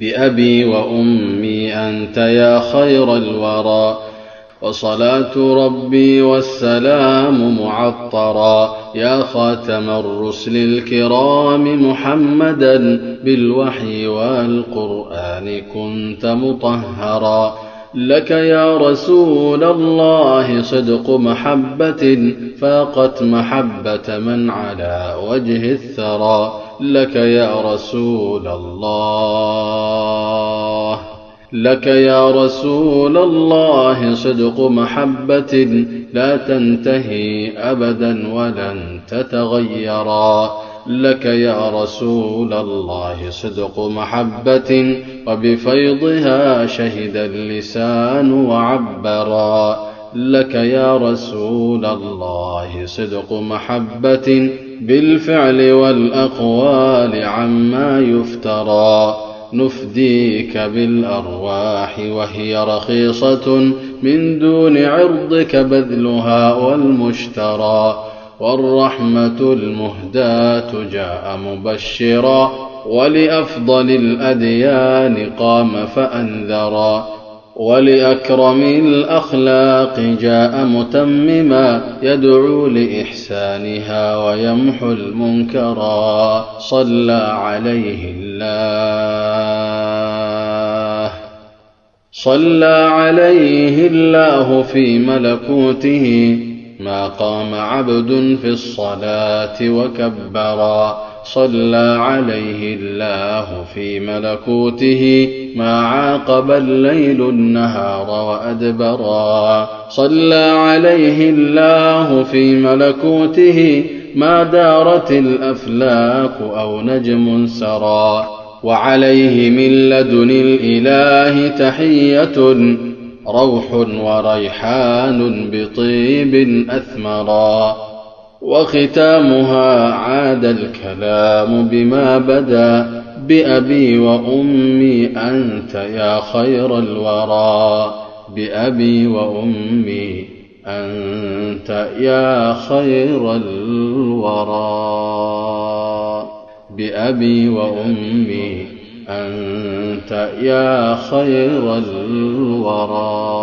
بأبي وأمي أنت يا خير الورى، وصلاة ربي والسلام معطرا يا خاتم الرسل الكرام محمدا، بالوحي والقرآن كنت مطهرا. لك يا رسول الله صدق محبة فاقت محبة من على وجه الثرى. لك يا رسول الله، لك يا رسول الله صدق محبة لا تنتهي أبدا ولن تتغيرا. لك يا رسول الله صدق محبة وبفيضها شهد اللسان وعبرا. لك يا رسول الله صدق محبة بالفعل والأقوال عما يفترى. نفديك بالأرواح وهي رخيصة من دون عرضك بذلها والمشترى. والرحمة المهداة جاء مبشرا ولأفضل الأديان قام فأنذرا. ولأكرم الأخلاق جاء متمما يدعو لإحسانها ويمحو المنكرا. صلى عليه الله، صلى عليه الله في ملكوته ما قام عبد في الصلاة وكبرا. صلى عليه الله في ملكوته ما عاقب الليل النهار وأدبرا. صلى عليه الله في ملكوته ما دارت الأفلاك أو نجم سرى. وعليه من لدن الإله تحية روح وريحان بطيب أثمرا. وختامها عاد الكلام بما بدا بأبي وأمي أنت يا خير الورى. بأبي وأمي أنت يا خير الورى. بأبي وأمي أنت يا خير الورى.